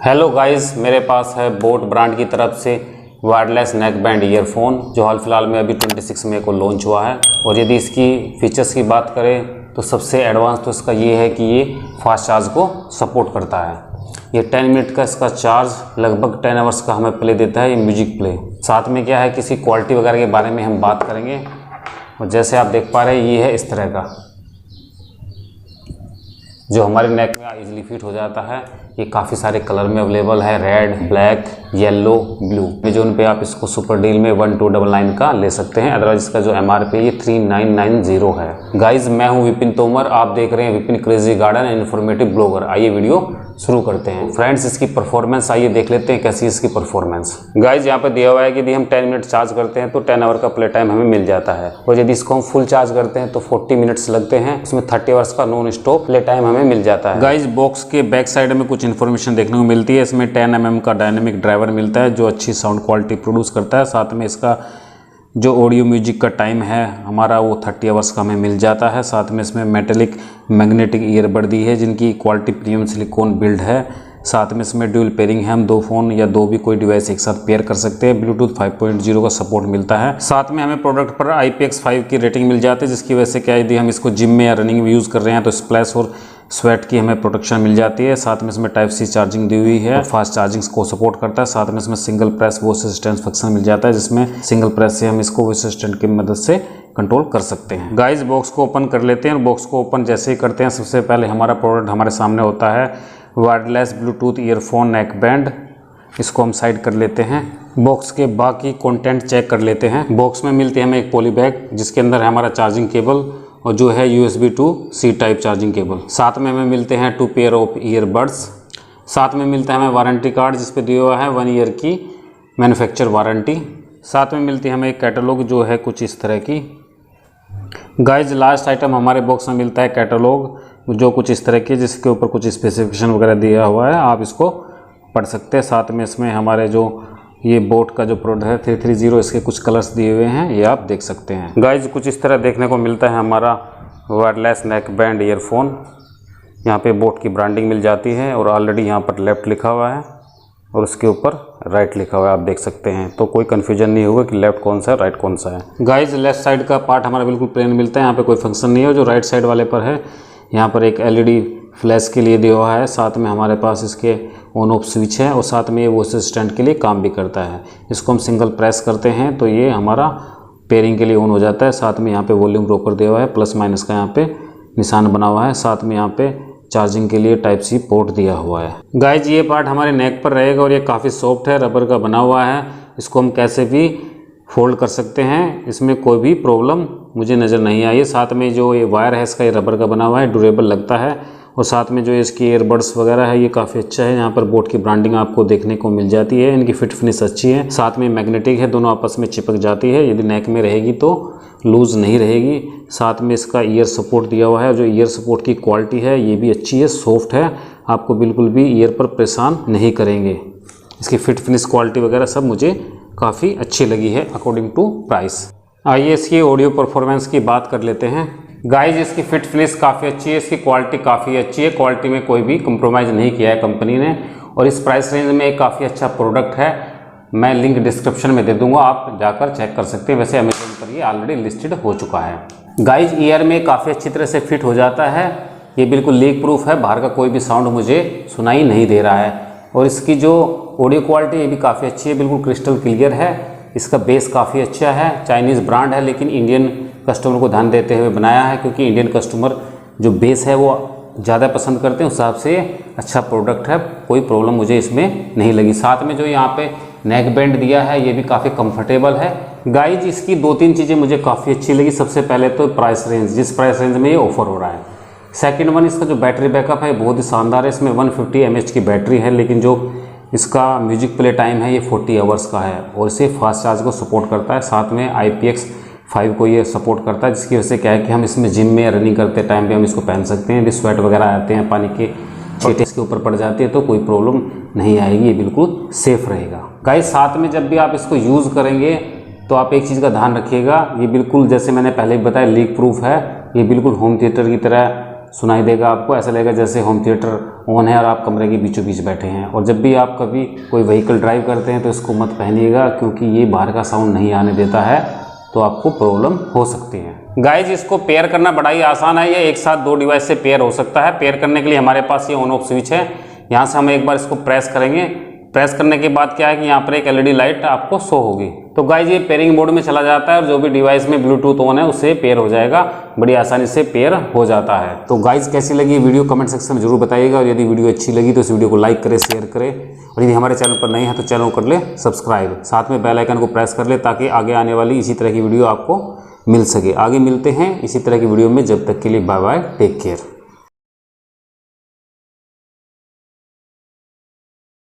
Hello guys, मेरे पास है boat brand की तरफ से वायरलेस नेक बैंड ईयरफोन जो हाल फिलहाल में अभी 26 मई को लॉन्च हुआ है। और यदि इसकी फीचर्स की बात करें तो सबसे एडवांस तो इसका ये है कि ये फास्ट चार्ज को सपोर्ट करता है। ये 10 मिनट का इसका चार्ज लगभग 10 आवर्स का हमें प्ले देता है, ये म्यूजिक प्ले। साथ में क्या है, किसी क्वालिटी वगैरह के बारे में हम बात करेंगे। और जैसे आप देख पा रहे हैं, ये है इस तरह का जो हमारे नेक में इजीली फिट हो जाता है। ये काफ़ी सारे कलर में अवेलेबल है, red, black, yellow, blue. Amazon पे आप इसको सुपर डील में 1299 का ले सकते हैं। अदरवाइज इसका जो MRP ये 3990 है। गाइज, मैं हूं विपिन तोमर, आप देख रहे हैं Vipin crazy garden and informative blogger. आइए वीडियो शुरू करते हैं। फ्रेंड्स, इसकी परफॉर्मेंस आइए देख लेते हैं कैसी है इसकी परफॉर्मेंस। गाइज, यहाँ पे दिया हुआ है कि यदि हम 10 मिनट चार्ज करते हैं तो 10 आवर का प्ले टाइम हमें मिल जाता है। और यदि इसको हम फुल चार्ज करते हैं तो 40 मिनट्स लगते हैं। उसमें 30 आवर्स का नॉन स्टॉप प्ले टाइम हमें मिल जाता है। गाइज, बॉक्स के बैक साइड में कुछ इन्फॉर्मेशन देखने को मिलती है। इसमें 10 mm का डायनेमिक ड्राइवर मिलता है जो अच्छी साउंड क्वालिटी प्रोड्यूस करता है। साथ में इसका जो ऑडियो म्यूजिक का टाइम है हमारा वो 30 आवर्स का हमें मिल जाता है। साथ में इसमें मेटेलिक मैग्नेटिक ईयरबड दी है जिनकी क्वालिटी प्रीमियम सिलिकॉन बिल्ड है। साथ में इसमें ड्यूल पेयरिंग है, हम 2 फ़ोन या 2 भी कोई डिवाइस एक साथ पेयर कर सकते हैं। ब्लूटूथ 5.0 का सपोर्ट मिलता है। साथ में हमें प्रोडक्ट पर IPX5 की रेटिंग मिल जाती है, जिसकी वजह से क्या यदि हम इसको जिम में या रनिंग में यूज़ कर रहे हैं तो स्प्लैश और स्वेट की हमें प्रोटेक्शन मिल जाती है। साथ में इसमें टाइप C चार्जिंग दी हुई है, फास्ट चार्जिंग को सपोर्ट करता है। साथ में इसमें single press voice assistant function मिल जाता है, जिसमें सिंगल प्रेस से हम इसको वॉइस असिस्टेंट की मदद से कंट्रोल कर सकते हैं। गाइस, बॉक्स को ओपन कर लेते हैं। बॉक्स को ओपन जैसे ही करते हैं, सबसे पहले हमारा प्रोडक्ट हमारे सामने होता है wireless Bluetooth earphone neck band. इसको हम साइड कर लेते हैं। बॉक्स के बाकी कंटेंट चेक कर लेते हैं। बॉक्स में मिलती है हमें एक पॉली बैग जिसके अंदर है हमारा चार्जिंग केबल और जो है USB to C type charging cable. साथ में हमें मिलते हैं 2 पेयर ऑफ ईयरबड्स। साथ में मिलता है हमें वारंटी कार्ड जिस पे दिया हुआ है 1 ईयर की मैन्युफैक्चर वारंटी। साथ में मिलती है हमें एक कैटलॉग जो है कुछ इस तरह की। गाइज, लास्ट आइटम हमारे बॉक्स में मिलता है कैटलॉग जो कुछ इस तरह की, जिसके ऊपर कुछ स्पेसिफिकेशन वगैरह दिया हुआ है, आप इसको पढ़ सकते हैं। साथ में इसमें हमारे जो ये बोट का जो प्रोडक्ट है 330, इसके कुछ कलर्स दिए हुए हैं, ये आप देख सकते हैं। गाइज, कुछ इस तरह देखने को मिलता है हमारा वायरलेस नेक बैंड ईयरफोन। यहाँ पे बोट की ब्रांडिंग मिल जाती है और ऑलरेडी यहाँ पर लेफ़्ट लिखा हुआ है और उसके ऊपर राइट लिखा हुआ है, आप देख सकते हैं। तो कोई कन्फ्यूजन नहीं होगा कि लेफ़्ट कौन सा है राइट कौन सा है। गाइज, लेफ्ट साइड का पार्ट हमारा बिल्कुल प्लेन मिलता है, यहाँ पे कोई फंक्शन नहीं है। जो राइट साइड वाले पर है यहाँ पर एक LED फ्लैश के लिए दिया हुआ है। साथ में हमारे पास इसके ऑन ऑफ स्विच है और साथ में ये वॉइस असिस्टेंट के लिए काम भी करता है। इसको हम सिंगल प्रेस करते हैं तो ये हमारा पेयरिंग के लिए ऑन हो जाता है। साथ में यहाँ पे वॉल्यूम रोकर दिया हुआ है, प्लस माइनस का यहाँ पे निशान बना हुआ है। साथ में यहाँ पे चार्जिंग के लिए टाइप C पोर्ट दिया हुआ है। गाइज, ये पार्ट हमारे नेक पर रहेगा और ये काफ़ी सॉफ्ट है, रबर का बना हुआ है। इसको हम कैसे भी फोल्ड कर सकते हैं, इसमें कोई भी प्रॉब्लम मुझे नज़र नहीं आई है। साथ में जो ये वायर है इसका ये रबर का बना हुआ है, ड्यूरेबल लगता है। और साथ में जो इसकी ईयरबड्स वगैरह है ये काफ़ी अच्छा है। यहाँ पर बोट की ब्रांडिंग आपको देखने को मिल जाती है, इनकी फिट फिनिश अच्छी है। साथ में मैग्नेटिक है, दोनों आपस में चिपक जाती है। यदि नेक में रहेगी तो लूज़ नहीं रहेगी। साथ में इसका ईयर सपोर्ट दिया हुआ है, जो ईयर सपोर्ट की क्वालिटी है ये भी अच्छी है, सॉफ्ट है, आपको बिल्कुल भी ईयर पर परेशान नहीं करेंगे। इसकी फिट फिनिश क्वालिटी वगैरह सब मुझे काफ़ी अच्छी लगी है अकॉर्डिंग टू प्राइस। आइए इसकी ऑडियो परफॉर्मेंस की बात कर लेते हैं। गाइज, इसकी फिट फिनिश काफ़ी अच्छी है, इसकी क्वालिटी काफ़ी अच्छी है, क्वालिटी में कोई भी कंप्रोमाइज़ नहीं किया है कंपनी ने। और इस प्राइस रेंज में एक काफ़ी अच्छा प्रोडक्ट है। मैं लिंक डिस्क्रिप्शन में दे दूंगा, आप जाकर चेक कर सकते हैं। वैसे अमेज़न पर ये ऑलरेडी लिस्टेड हो चुका है। गाइज, ईयर में काफ़ी अच्छी तरह से फिट हो जाता है। ये बिल्कुल लीक प्रूफ है, बाहर का कोई भी साउंड मुझे सुनाई नहीं दे रहा है। और इसकी जो ऑडियो क्वालिटी ये भी काफ़ी अच्छी है, बिल्कुल क्रिस्टल क्लियर है। इसका बेस काफ़ी अच्छा है, चाइनीज़ ब्रांड है लेकिन इंडियन कस्टमर को ध्यान देते हुए बनाया है, क्योंकि इंडियन कस्टमर जो बेस है वो ज़्यादा पसंद करते हैं। उस हिसाब से अच्छा प्रोडक्ट है, कोई प्रॉब्लम मुझे इसमें नहीं लगी। साथ में जो यहाँ पे नेक बैंड दिया है ये भी काफ़ी कंफर्टेबल है। गाइज, इसकी 2-3 चीज़ें मुझे काफ़ी अच्छी लगी। सबसे पहले तो प्राइस रेंज, जिस प्राइस रेंज में ये ऑफर हो रहा है। सेकेंड वन, इसका जो बैटरी बैकअप है बहुत ही शानदार है। इसमें 150 mAh की बैटरी है, लेकिन जो इसका म्यूजिक प्ले टाइम है ये 40 आवर्स का है और इसे फास्ट चार्ज को सपोर्ट करता है। साथ में IPX5 को ये सपोर्ट करता है, जिसकी वजह से क्या है कि हम इसमें जिम में रनिंग करते टाइम भी हम इसको पहन सकते हैं। यदि स्वेट वगैरह आते हैं, पानी के छींटे इसके ऊपर पड़ जाती है तो कोई प्रॉब्लम नहीं आएगी, ये बिल्कुल सेफ रहेगा। गाइस, साथ में जब भी आप इसको यूज़ करेंगे तो आप एक चीज़ का ध्यान रखिएगा, ये बिल्कुल जैसे मैंने पहले भी बताया लीक प्रूफ है। ये बिल्कुल होम थिएटर की तरह सुनाई देगा आपको, ऐसा लगेगा जैसे होम थिएटर ऑन है और आप कमरे के बीचों बीच बैठे हैं। और जब भी आप कभी कोई व्हीकल ड्राइव करते हैं तो इसको मत पहनिएगा, क्योंकि ये बाहर का साउंड नहीं आने देता है, तो आपको प्रॉब्लम हो सकती है। गाइज इसको पेयर करना बड़ा ही आसान है, ये एक साथ 2 डिवाइस से पेयर हो सकता है। पेयर करने के लिए हमारे पास ये ऑन ऑफ स्विच है, यहाँ से हम एक बार इसको प्रेस करेंगे। प्रेस करने के बाद क्या है कि यहाँ पर एक LED लाइट आपको शो होगी। तो गाइज ये पेयरिंग मोड में चला जाता है और जो भी डिवाइस में ब्लूटूथ ऑन है उससे पेयर हो जाएगा, बड़ी आसानी से पेयर हो जाता है। तो गाइज कैसी लगी वीडियो कमेंट सेक्शन में जरूर बताइएगा, और यदि वीडियो अच्छी लगी तो इस वीडियो को लाइक करें, शेयर करें, और यदि हमारे चैनल पर नए हैं तो चैनल को कर ले सब्सक्राइब, साथ में बेल आइकन को प्रेस कर ले ताकि आगे आने वाली इसी तरह की वीडियो आपको मिल सके। आगे मिलते हैं इसी तरह की वीडियो में, जब तक के लिए बाय बाय, टेक केयर।